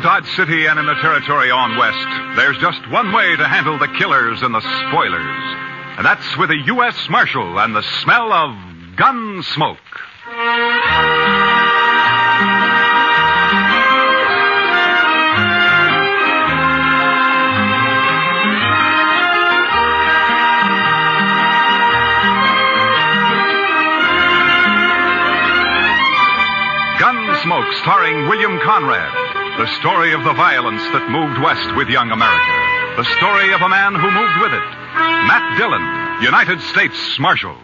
Dodge City and in the territory on west, there's just one way to handle the killers and the spoilers. And that's with a U.S. Marshal and the smell of Gunsmoke. Gunsmoke, starring William Conrad. The story of the violence that moved west with young America. The story of a man who moved with it. Matt Dillon, United States Marshal.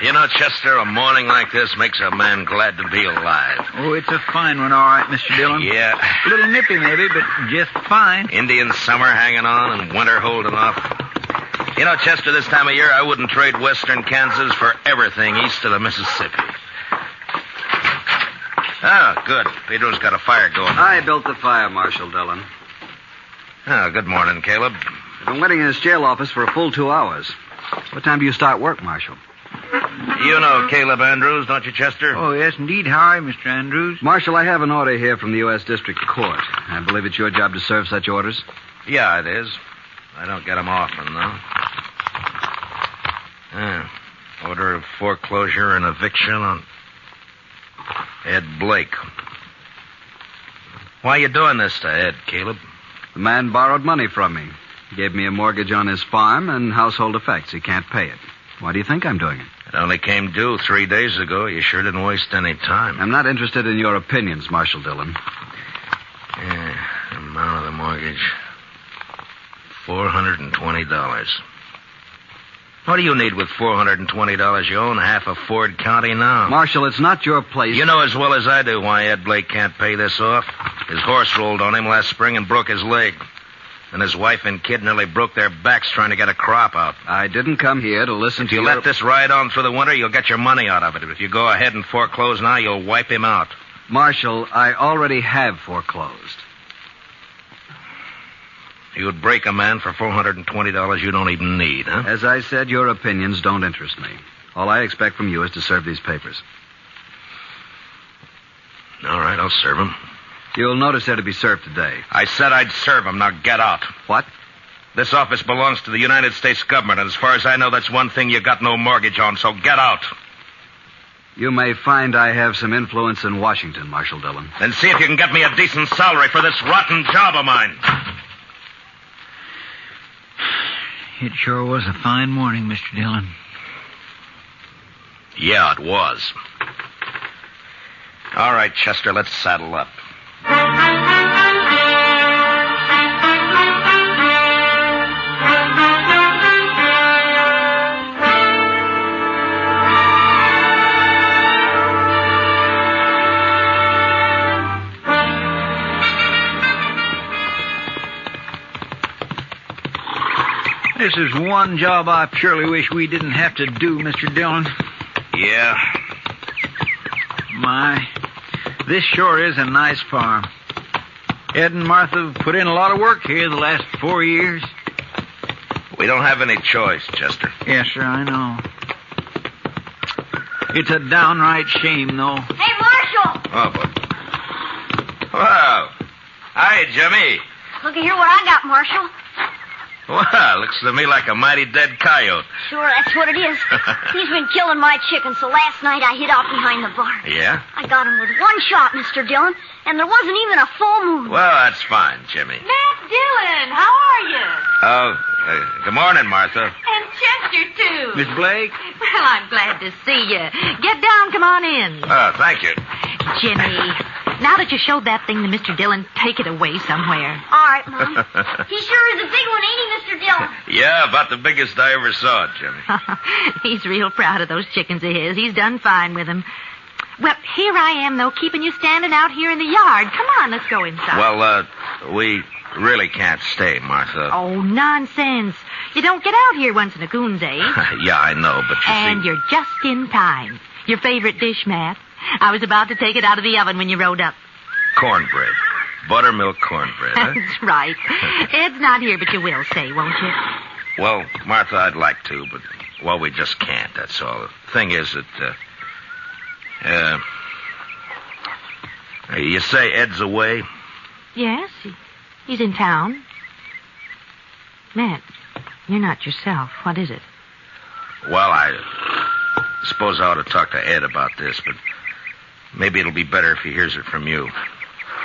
You know, Chester, a morning like this makes a man glad to be alive. Oh, it's a fine one, all right, Mr. Dillon. Yeah. A little nippy, maybe, but just fine. Indian summer hanging on and winter holding off. You know, Chester, this time of year, I wouldn't trade western Kansas for everything east of the Mississippi. Oh, good. Pedro's got a fire going. I built the fire, Marshal Dillon. Oh, good morning, Caleb. I've been waiting in this jail office for a full 2 hours. What time do you start work, Marshal? You know Caleb Andrews, don't you, Chester? Oh, yes, indeed. How are you, Mr. Andrews? Marshal, I have an order here from the U.S. District Court. I believe it's your job to serve such orders. Yeah, it is. I don't get them often, though. Yeah. Order of foreclosure and eviction on Ed Blake. Why are you doing this to Ed, Caleb? The man borrowed money from me. He gave me a mortgage on his farm and household effects. He can't pay it. Why do you think I'm doing it? It only came due 3 days ago. You sure didn't waste any time. I'm not interested in your opinions, Marshal Dillon. Yeah, amount of the mortgage. $420. What do you need with $420? You own half of Ford County now. Marshal, it's not your place. You know as well as I do why Ed Blake can't pay this off. His horse rolled on him last spring and broke his leg. And his wife and kid nearly broke their backs trying to get a crop out. I didn't come here to listen if to you let this ride on through the winter, you'll get your money out of it. If you go ahead and foreclose now, you'll wipe him out. Marshal, I already have foreclosed. You'd break a man for $420 you don't even need, huh? As I said, your opinions don't interest me. All I expect from you is to serve these papers. All right, I'll serve them. You'll notice they're to be served today. I said I'd serve them. Now get out. What? This office belongs to the United States government, and as far as I know, that's one thing you got no mortgage on, so get out. You may find I have some influence in Washington, Marshal Dillon. Then see if you can get me a decent salary for this rotten job of mine. It sure was a fine morning, Mr. Dillon. Yeah, it was. All right, Chester, let's saddle up. This is one job I surely wish we didn't have to do, Mr. Dillon. Yeah. My, this sure is a nice farm. Ed and Martha have put in a lot of work here the last 4 years. We don't have any choice, Chester. Yes, sir, I know. It's a downright shame, though. Hey, Marshal! Oh, boy. Wow. Hi, Jimmy. Look at here what I got, Marshal. Well, looks to me like a mighty dead coyote. Sure, that's what it is. He's been killing my chickens, so last night I hid out behind the barn. Yeah? I got him with one shot, Mr. Dillon, and there wasn't even a full moon. Well, that's fine, Jimmy. Matt Dillon, how are you? Oh, good morning, Martha. And Chester, too. Miss Blake? Well, I'm glad to see you. Get down, come on in. Oh, thank you. Jimmy, now that you showed that thing to Mr. Dillon, take it away somewhere. All right, Mom. He sure is a big one, ain't he, Mr. Dillon? Yeah, about the biggest I ever saw, Jimmy. He's real proud of those chickens of his. He's done fine with them. Well, here I am, though, keeping you standing out here in the yard. Come on, let's go inside. Well, we really can't stay, Martha. Oh, nonsense. You don't get out here once in a coon's age. Yeah, I know, but And you're just in time. Your favorite dish, Matt. I was about to take it out of the oven when you rode up. Cornbread. Buttermilk cornbread, huh? That's right. Ed's not here, but you will say, won't you? Well, Martha, I'd like to, but, well, we just can't, that's all. The thing is that, you say Ed's away? Yes, he's in town. Matt, you're not yourself. What is it? Well, I suppose I ought to talk to Ed about this, but maybe it'll be better if he hears it from you.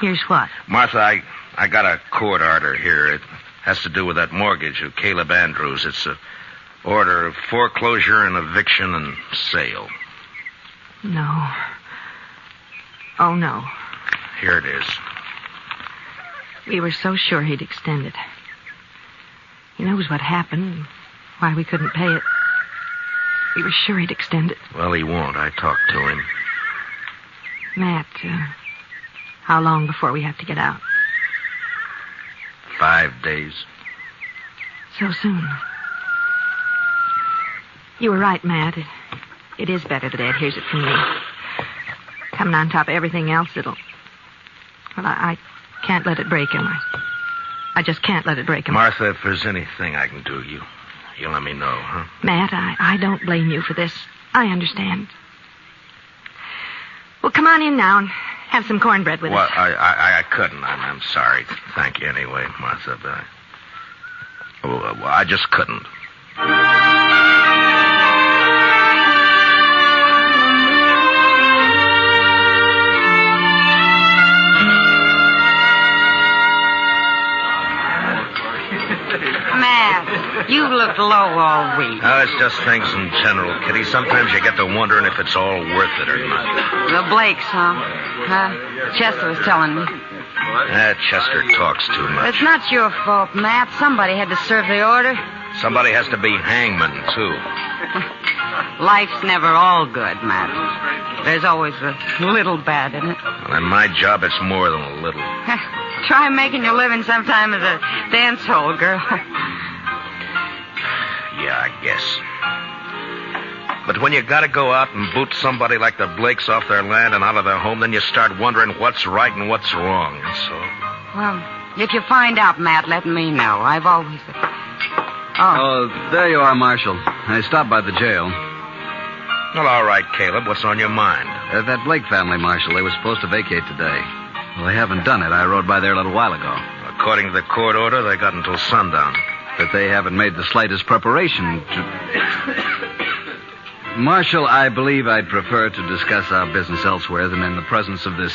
Here's what? Martha, I got a court order here. It has to do with that mortgage of Caleb Andrews. It's a order of foreclosure and eviction and sale. No. Oh, no. Here it is. We were so sure he'd extend it. He knows what happened, why we couldn't pay it. We were sure he'd extend it. Well, he won't. I talked to him. Matt, how long before we have to get out? 5 days. So soon. You were right, Matt. It is better that Ed hears it from me. Coming on top of everything else, it'll... Well, I can't let it break him. I just can't let it break him. Martha, if there's anything I can do, you let me know, huh? Matt, I don't blame you for this. I understand. Well, come on in now and have some cornbread with well, us. I couldn't. I'm sorry. Thank you anyway, Martha. But I just couldn't. You look low all week. Oh, it's just things in general, Kitty. Sometimes you get to wondering if it's all worth it or not. The Blakes, huh? Chester was telling me. Chester talks too much. It's not your fault, Matt. Somebody had to serve the order. Somebody has to be hangman, too. Life's never all good, Matt. There's always a little bad in it. Well, in my job, it's more than a little. Try making your living sometime as a dance hall girl. Yeah, I guess. But when you gotta go out and boot somebody like the Blakes off their land and out of their home, then you start wondering what's right and what's wrong, that's all. Well, if you find out, Matt, let me know. I've always... Oh, there you are, Marshal. I stopped by the jail. Well, all right, Caleb. What's on your mind? That Blake family, Marshal, they were supposed to vacate today. Well, they haven't done it. I rode by there a little while ago. According to the court order, they got until sundown. But they haven't made the slightest preparation to... Marshal, I believe I'd prefer to discuss our business elsewhere than in the presence of this...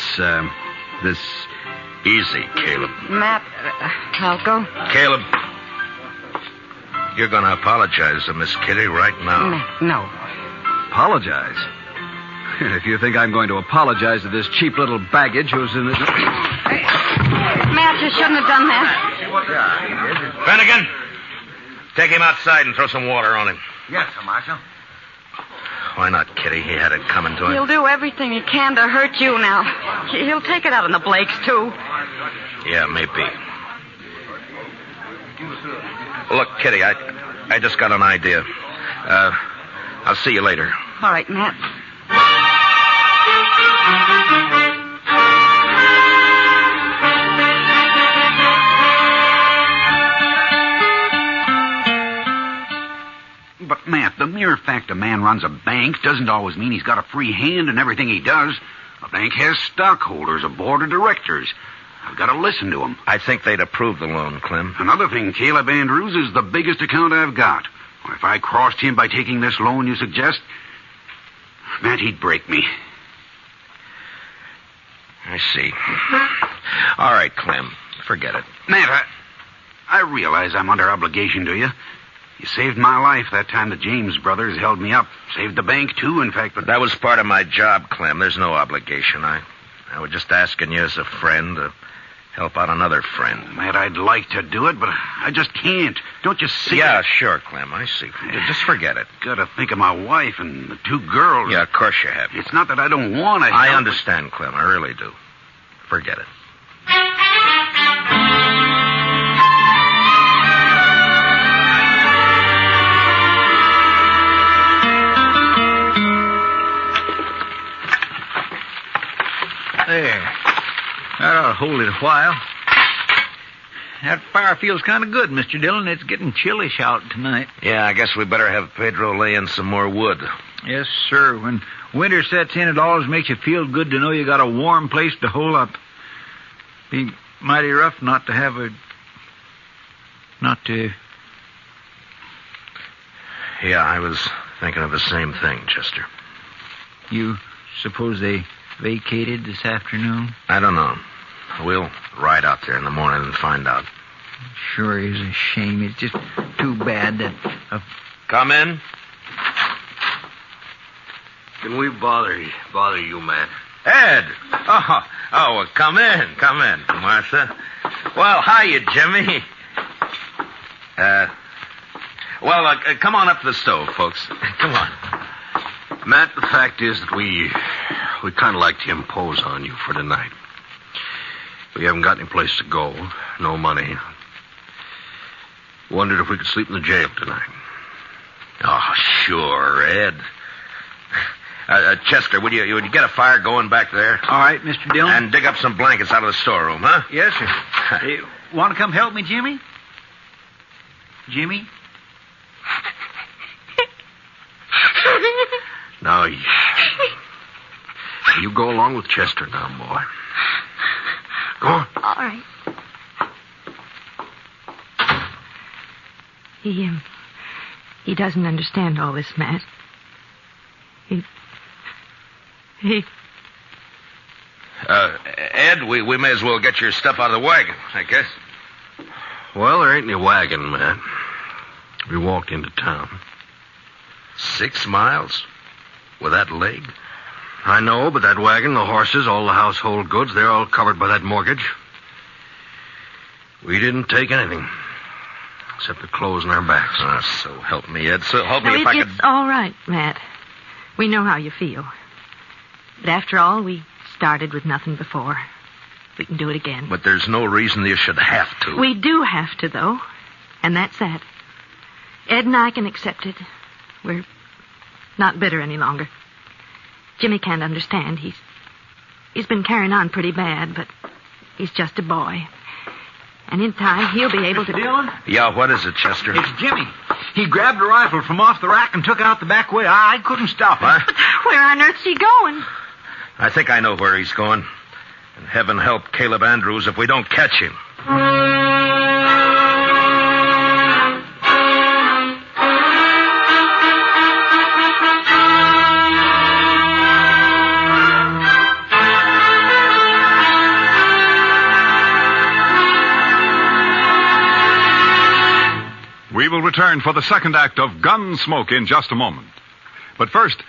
Easy, Caleb. Matt, I'll go. Caleb, you're going to apologize to Miss Kitty right now. No. Apologize? If you think I'm going to apologize to this cheap little baggage who's in it... Matt, you shouldn't have done that. Finnegan, take him outside and throw some water on him. Yes, sir, Marshal. Why not, Kitty? He had it coming to him. He'll do everything he can to hurt you now. He'll take it out on the Blakes, too. Yeah, maybe. Look, Kitty, I just got an idea. I'll see you later. All right, Matt. But, Matt, the mere fact a man runs a bank doesn't always mean he's got a free hand in everything he does. A bank has stockholders, a board of directors. I've got to listen to them. I think they'd approve the loan, Clem. Another thing, Caleb Andrews is the biggest account I've got. If I crossed him by taking this loan you suggest, Matt, he'd break me. I see. All right, Clem. Forget it. Matt, I realize I'm under obligation to you. You saved my life that time the James brothers held me up. Saved the bank, too, in fact, but... That was part of my job, Clem. There's no obligation. I was just asking you as a friend to help out another friend. Matt, I'd like to do it, but I just can't. Don't you see? Yeah, sure, Clem. I see. Just forget it. Gotta think of my wife and the two girls. Yeah, of course you have. It's not that I don't want to help. I understand, Clem. I really do. Forget it. There. That ought to hold it a while. That fire feels kind of good, Mr. Dillon. It's getting chillish out tonight. Yeah, I guess we better have Pedro lay in some more wood. Yes, sir. When winter sets in, it always makes you feel good to know you got a warm place to hole up. Be mighty rough not to have a... Yeah, I was thinking of the same thing, Chester. You suppose they vacated this afternoon? I don't know. We'll ride out there in the morning and find out. Sure is a shame. It's just too bad that... Come in. Can we bother you, Matt? Ed! Well, come in, Martha. Well, hiya, Jimmy. Come on up to the stove, folks. Come on. Matt, the fact is that we kind of like to impose on you for tonight. We haven't got any place to go, no money. Wondered if we could sleep in the jail tonight. Oh, sure, Ed. Chester, would you get a fire going back there? All right, Mr. Dillon. And dig up some blankets out of the storeroom, huh? Yes, sir. Want to come help me, Jimmy? Jimmy? Now, you go along with Chester now, boy. Go on. All right. He doesn't understand all this, Matt. Ed, we may as well get your stuff out of the wagon, I guess. Well, there ain't any wagon, Matt. We walked into town. 6 miles? With that leg? I know, but that wagon, the horses, all the household goods, they're all covered by that mortgage. We didn't take anything. Except the clothes on our backs. Oh, so help me, Ed. So help me if I could... It's all right, Matt. We know how you feel. But after all, we started with nothing before. We can do it again. But there's no reason you should have to. We do have to, though. And that's that. Ed and I can accept it. We're not bitter any longer. Jimmy can't understand. He's been carrying on pretty bad, but he's just a boy. And in time, he'll be able to... Dillon? Yeah, what is it, Chester? It's Jimmy. He grabbed a rifle from off the rack and took out the back way. I couldn't stop him. What? But where on earth's he going? I think I know where he's going. And heaven help Caleb Andrews if we don't catch him. We will return for the second act of Gunsmoke in just a moment. But first,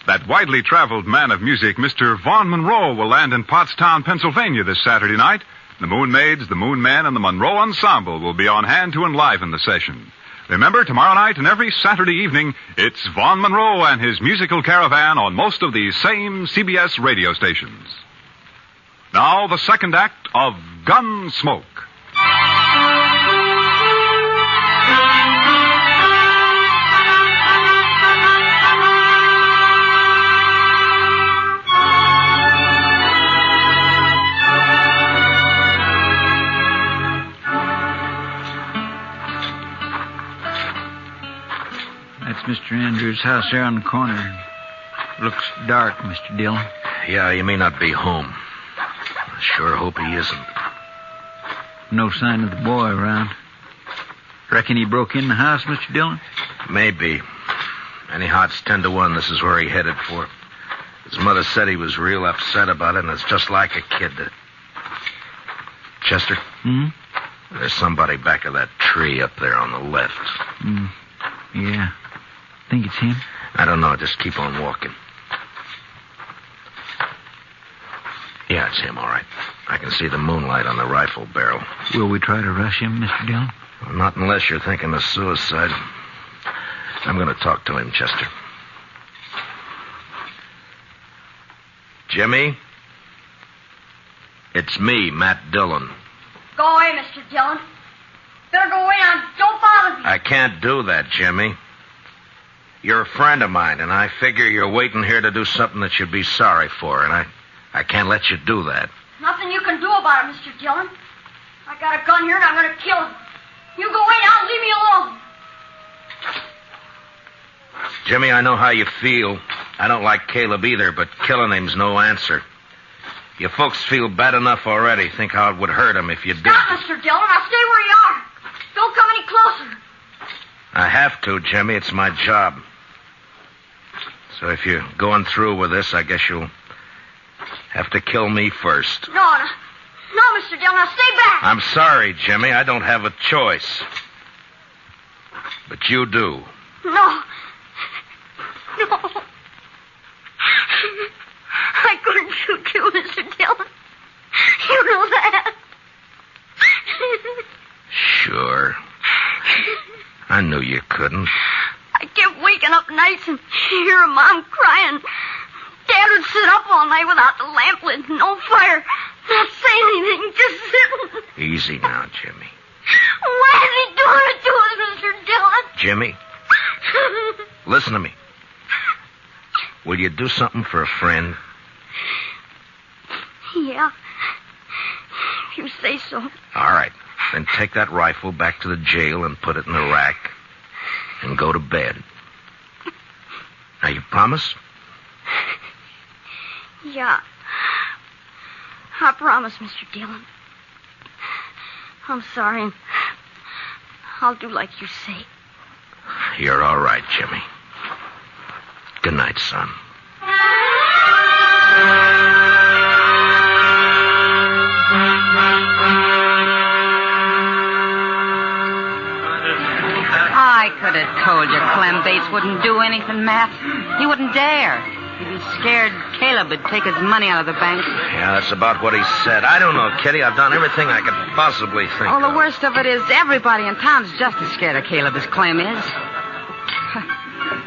that widely traveled man of music, Mr. Vaughn Monroe, will land in Pottstown, Pennsylvania this Saturday night. The Moon Maids, the Moon Men, and the Monroe Ensemble will be on hand to enliven the session. Remember, tomorrow night and every Saturday evening, it's Vaughn Monroe and his musical caravan on most of these same CBS radio stations. Now, the second act of Gunsmoke. That's Mr. Andrews' house there on the corner. Looks dark, Mr. Dillon. Yeah, he may not be home. I sure hope he isn't. No sign of the boy around. Reckon he broke in the house, Mr. Dillon? Maybe. Anyhow, it's 10 to 1. This is where he headed for. His mother said he was real upset about it, and it's just like a kid. Chester? Hmm? There's somebody back of that tree up there on the left. Yeah. Think it's him? I don't know. Just keep on walking. Yeah, it's him, all right. I can see the moonlight on the rifle barrel. Will we try to rush him, Mr. Dillon? Well, not unless you're thinking of suicide. I'm going to talk to him, Chester. Jimmy? It's me, Matt Dillon. Go away, Mr. Dillon. Better go away now. Don't bother me. I can't do that, Jimmy. You're a friend of mine, and I figure you're waiting here to do something that you'd be sorry for, and I I can't let you do that. Nothing you can do about it, Mr. Dillon. I got a gun here and I'm going to kill him. You go away now and leave me alone. Jimmy, I know how you feel. I don't like Caleb either, but killing him's no answer. You folks feel bad enough already. Think how it would hurt him if you did. Stop, Mr. Dillon. I'll stay where you are. Don't come any closer. I have to, Jimmy. It's my job. So if you're going through with this, I guess you'll have to kill me first. No, Mr. Dillon. Now stay back. I'm sorry, Jimmy. I don't have a choice. But you do. No. I couldn't shoot you, Mr. Dillon. You know that. Sure. I knew you couldn't. I kept waking up nights and hearing Mom crying. Dad would sit up all night without the lamp lit, no fire, not say anything, just sitting. Easy now, Jimmy. Why is he doing it to us, Mr. Dillon? Jimmy, listen to me. Will you do something for a friend? Yeah. If you say so. All right. Then take that rifle back to the jail and put it in the rack and go to bed. Now, you promise? Yeah. I promise, Mr. Dillon. I'm sorry, and I'll do like you say. You're all right, Jimmy. Good night, son. I could have told you Clem Bates wouldn't do anything, Matt. He wouldn't dare. He'd be scared Caleb would take his money out of the bank. Yeah, that's about what he said. I don't know, Kitty. I've done everything I could possibly think Oh, of. the worst of it is everybody in town's just as scared of Caleb as Clem is.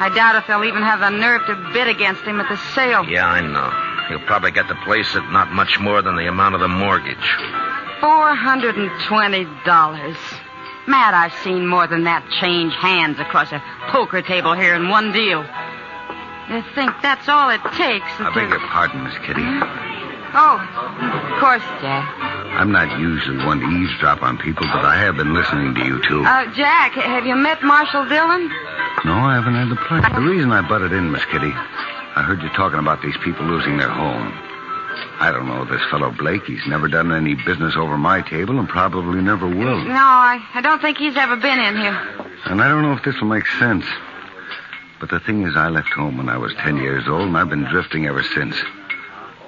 I doubt if they'll even have the nerve to bid against him at the sale. Yeah, I know. He'll probably get the place at not much more than the amount of the mortgage. $420. Matt, I've seen more than that change hands across a poker table here in one deal. You think that's all it takes? I beg your pardon, Miss Kitty. Oh, of course, Jack. I'm not usually one to eavesdrop on people, but I have been listening to you, too. Jack, have you met Marshal Dillon? No, I haven't had the pleasure. The reason I butted in, Miss Kitty, I heard you talking about these people losing their home. I don't know this fellow Blake. He's never done any business over my table and probably never will. No, I don't think he's ever been in here. And I don't know if this will make sense. But the thing is, I left home when I was 10 years old, and I've been drifting ever since.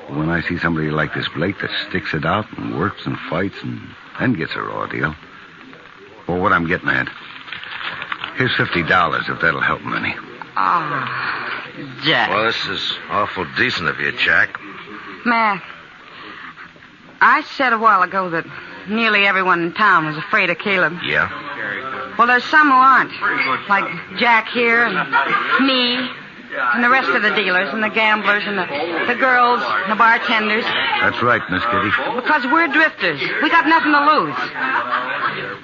When I see somebody like this Blake that sticks it out and works and fights and then gets a raw deal. Well, what I'm getting at, here's $50 if that'll help him any. Oh, Jack. Well, this is awful decent of you, Jack. Matt, I said a while ago that nearly everyone in town was afraid of Caleb. Yeah? Well, there's some who aren't. Like Jack here and me and the rest of the dealers and the gamblers and the girls and the bartenders. That's right, Miss Kitty. Because we're drifters. We got nothing to lose.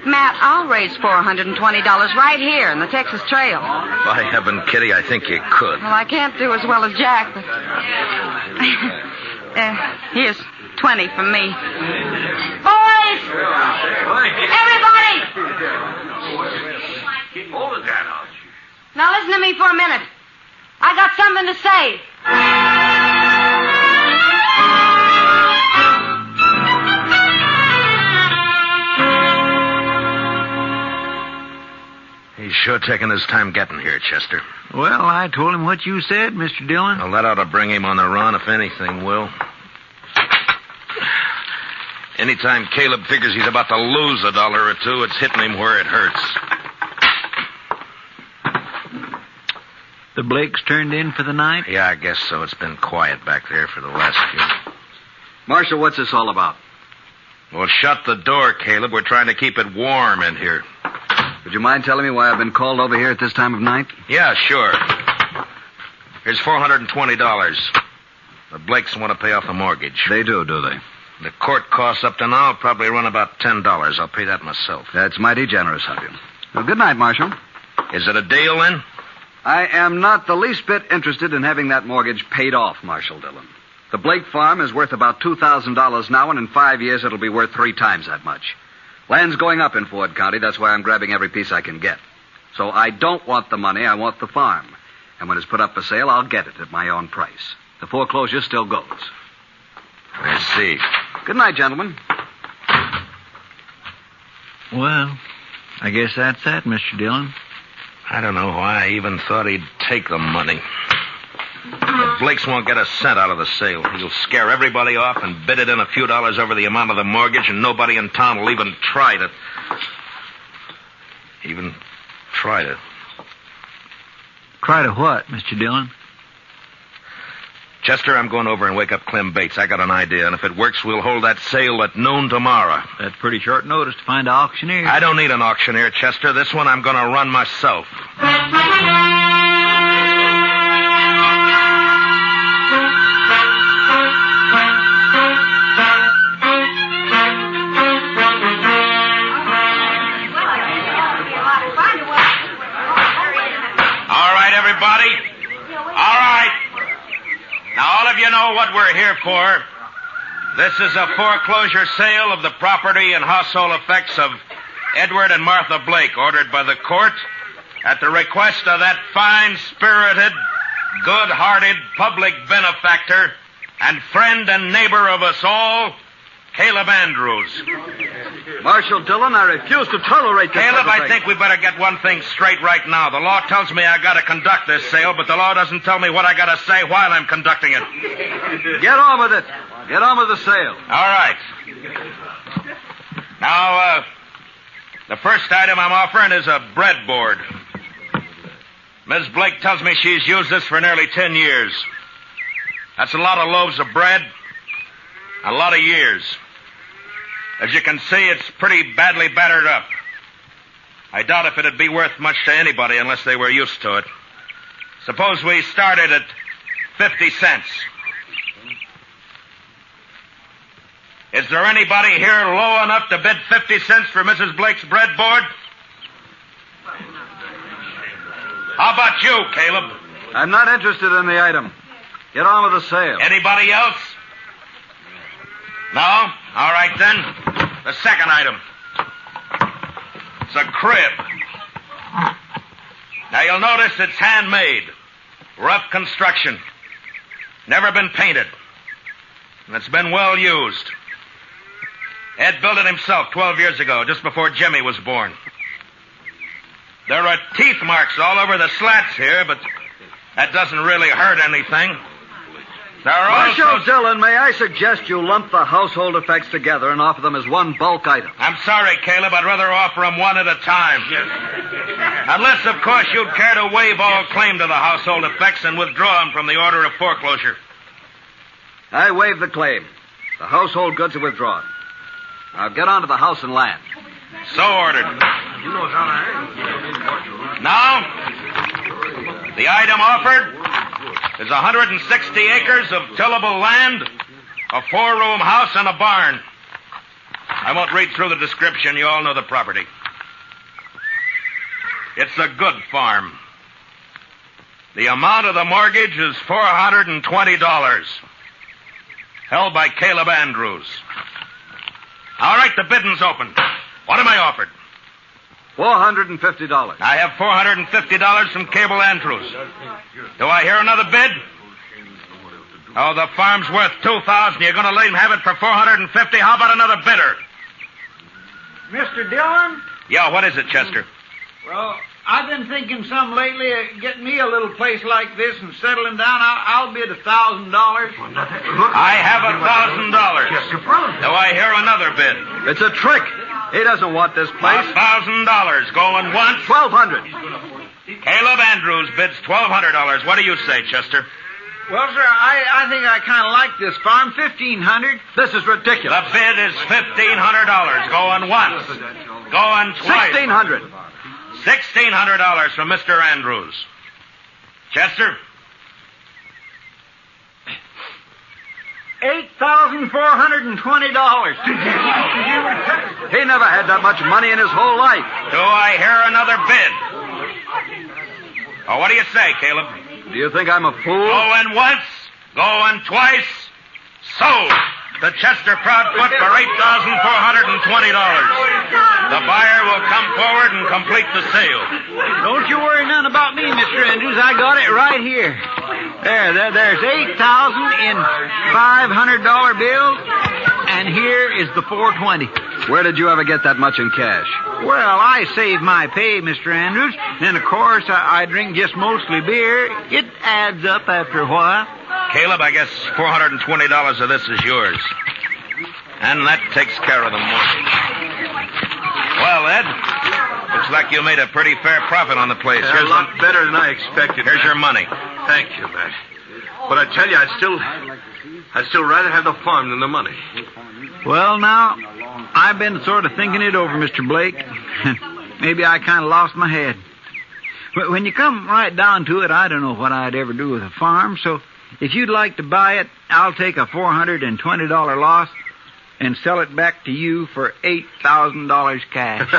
Matt, I'll raise $420 right here in the Texas Trail. By heaven, Kitty, I think you could. Well, I can't do as well as Jack, but... here's 20 from me. Boys! Everybody! Now listen to me for a minute. I got something to say. He's sure taking his time getting here, Chester. Well, I told him what you said, Mr. Dillon. Well, that ought to bring him on the run, if anything will. Anytime Caleb figures he's about to lose $1 or $2, it's hitting him where it hurts. The Blakes turned in for the night? Yeah, I guess so. It's been quiet back there for the last few. Marshal, what's this all about? Well, shut the door, Caleb. We're trying to keep it warm in here. Would you mind telling me why I've been called over here at this time of night? Yeah, sure. Here's $420. The Blakes want to pay off the mortgage. They do they? The court costs up to now will probably run about $10. I'll pay that myself. That's mighty generous of you. Well, good night, Marshal. Is it a deal, then? I am not the least bit interested in having that mortgage paid off, Marshal Dillon. The Blake farm is worth about $2,000 now, and in 5 years it'll be worth 3 times that much. Land's going up in Ford County. That's why I'm grabbing every piece I can get. So I don't want the money. I want the farm. And when it's put up for sale, I'll get it at my own price. The foreclosure still goes. I see. Good night, gentlemen. Well, I guess that's that, Mr. Dillon. I don't know why I even thought he'd take the money. The Blakes won't get a cent out of the sale. He'll scare everybody off and bid it in a few dollars over the amount of the mortgage, and nobody in town will even try to... Try to what, Mr. Dillon? Chester, I'm going over and wake up Clem Bates. I got an idea, and if it works, we'll hold that sale at noon tomorrow. That's pretty short notice to find an auctioneer. I don't need an auctioneer, Chester. This one I'm going to run myself. All right, everybody. All right. Now, all of you know what we're here for. This is a foreclosure sale of the property and household effects of Edward and Martha Blake, ordered by the court at the request of that fine-spirited, good-hearted public benefactor and friend and neighbor of us all, Caleb Andrews. Marshal Dillon, I refuse to tolerate this. Caleb, I think we better get one thing straight right now. The law tells me I got to conduct this sale, but the law doesn't tell me what I got to say while I'm conducting it. Get on with it. Get on with the sale. All right. Now, the first item I'm offering is a breadboard. Ms. Blake tells me she's used this for nearly 10 years. That's a lot of loaves of bread, a lot of years. As you can see, it's pretty badly battered up. I doubt if it'd be worth much to anybody unless they were used to it. Suppose we started at 50 cents. Is there anybody here low enough to bid 50 cents for Mrs. Blake's breadboard? How about you, Caleb? I'm not interested in the item. Get on with the sale. Anybody else? No? All right, then. The second item. It's a crib. Now, you'll notice it's handmade. Rough construction. Never been painted. And it's been well used. Ed built it himself 12 years ago, just before Jimmy was born. There are teeth marks all over the slats here, but that doesn't really hurt anything. There are Marshal Dillon, may I suggest you lump the household effects together and offer them as one bulk item? I'm sorry, Caleb. I'd rather offer them one at a time. Unless, of course, you'd care to waive all claim to the household effects and withdraw them from the order of foreclosure. I waive the claim. The household goods are withdrawn. Now get on to the house and land. So ordered. Now, the item offered is 160 acres of tillable land, a 4-room house, and a barn. I won't read through the description. You all know the property. It's a good farm. The amount of the mortgage is $420. Held by Caleb Andrews. All right, the bidding's open. What am I offered? $450. I have $450 from Caleb Andrews. Do I hear another bid? Oh, the farm's worth $2,000. You're going to let him have it for $450? How about another bidder? Mr. Dillon? Yeah, what is it, Chester? Well, I've been thinking some lately of getting me a little place like this and settling down. I'll bid $1,000. I have $1,000. Do I hear another bid? It's a trick. He doesn't want this place. $1,000. Going once? $1,200. Caleb Andrews bids $1,200. What do you say, Chester? Well, sir, I think I kind of like this farm. $1,500. This is ridiculous. The bid is $1,500. Going once. Going twice. $1,600. $1,600 from Mr. Andrews. Chester? $8,420. He never had that much money in his whole life. Do I hear another bid? Oh, what do you say, Caleb? Do you think I'm a fool? Going once, going twice, Sold. The Chester Proudfoot for $8,420. The buyer will come forward and complete the sale. Don't you worry none about me, Mr. Andrews. I got it right here. There's $8,000 in $500 bills, and here is the $420. Where did you ever get that much in cash? Well, I save my pay, Mr. Andrews. Then, of course, I drink just mostly beer. It adds up after a while. Caleb, I guess $420 of this is yours. And that takes care of the mortgage. Well, Ed, looks like you made a pretty fair profit on the place. A lot better than I expected. Here's your money. Thank you, Matt. But I tell you, I'd still rather have the farm than the money. Well, now, I've been sort of thinking it over, Mr. Blake. Maybe I kind of lost my head. But when you come right down to it, I don't know what I'd ever do with a farm, so if you'd like to buy it, I'll take a $420 loss and sell it back to you for $8,000 cash.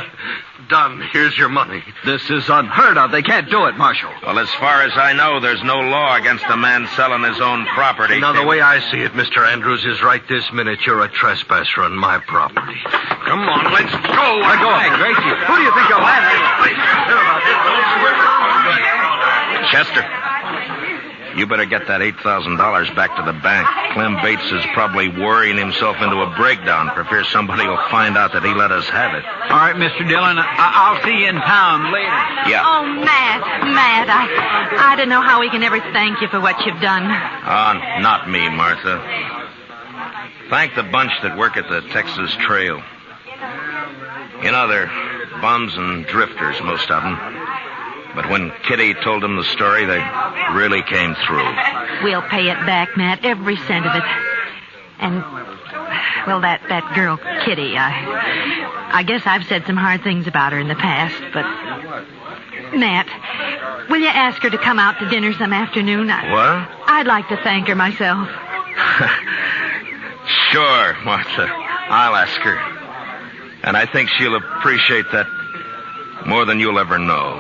Done. Here's your money. This is unheard of. They can't do it, Marshal. Well, as far as I know, there's no law against a man selling his own property. Now, the way I see it, Mr. Andrews, is right this minute you're a trespasser on my property. Come on, let's go. Let go of me, Gracie. Who do you think you're laughing at? Chester, you better get that $8,000 back to the bank. Clem Bates is probably worrying himself into a breakdown for fear somebody will find out that he let us have it. All right, Mr. Dillon, I'll see you in town later. Yeah. Oh, Matt, I don't know how we can ever thank you for what you've done. Not me, Martha. Thank the bunch that work at the Texas Trail. You know, they're bums and drifters, most of them. But when Kitty told them the story, they really came through. We'll pay it back, Matt, every cent of it. And, well, that girl, Kitty, I guess I've said some hard things about her in the past, but... Matt, will you ask her to come out to dinner some afternoon? What? I'd like to thank her myself. Sure, Martha. I'll ask her. And I think she'll appreciate that more than you'll ever know.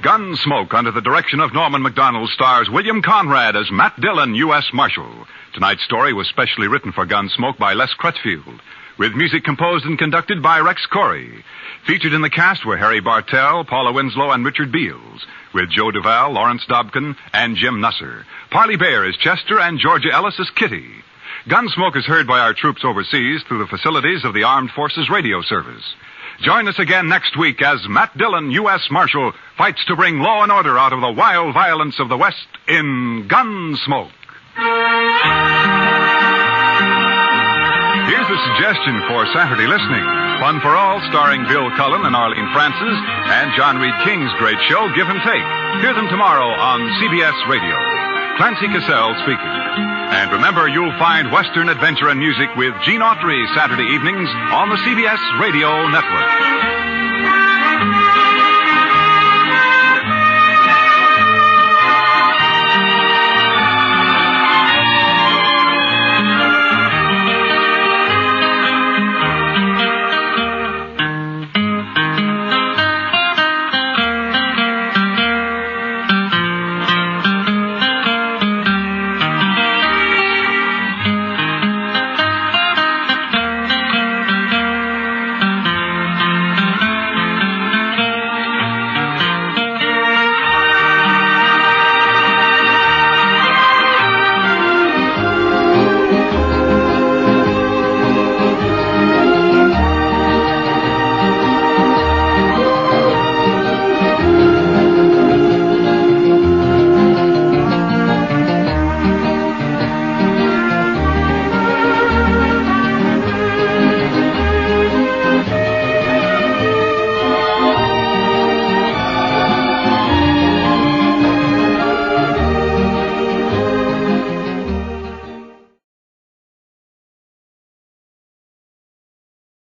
Gunsmoke, under the direction of Norman Macdonald, stars William Conrad as Matt Dillon, U.S. Marshal. Tonight's story was specially written for Gunsmoke by Les Crutchfield, with music composed and conducted by Rex Corey. Featured in the cast were Harry Bartell, Paula Winslow, and Richard Beals, with Joe Duvall, Lawrence Dobkin, and Jim Nusser. Parley Bear is Chester, and Georgia Ellis is Kitty. Gunsmoke is heard by our troops overseas through the facilities of the Armed Forces Radio Service. Join us again next week as Matt Dillon, U.S. Marshal, fights to bring law and order out of the wild violence of the West in Gunsmoke. Here's a suggestion for Saturday listening. Fun for All, starring Bill Cullen and Arlene Francis, and John Reed King's great show, Give and Take. Hear them tomorrow on CBS Radio. Clancy Cassell speaking. And remember, you'll find Western adventure and music with Gene Autry Saturday evenings on the CBS Radio Network.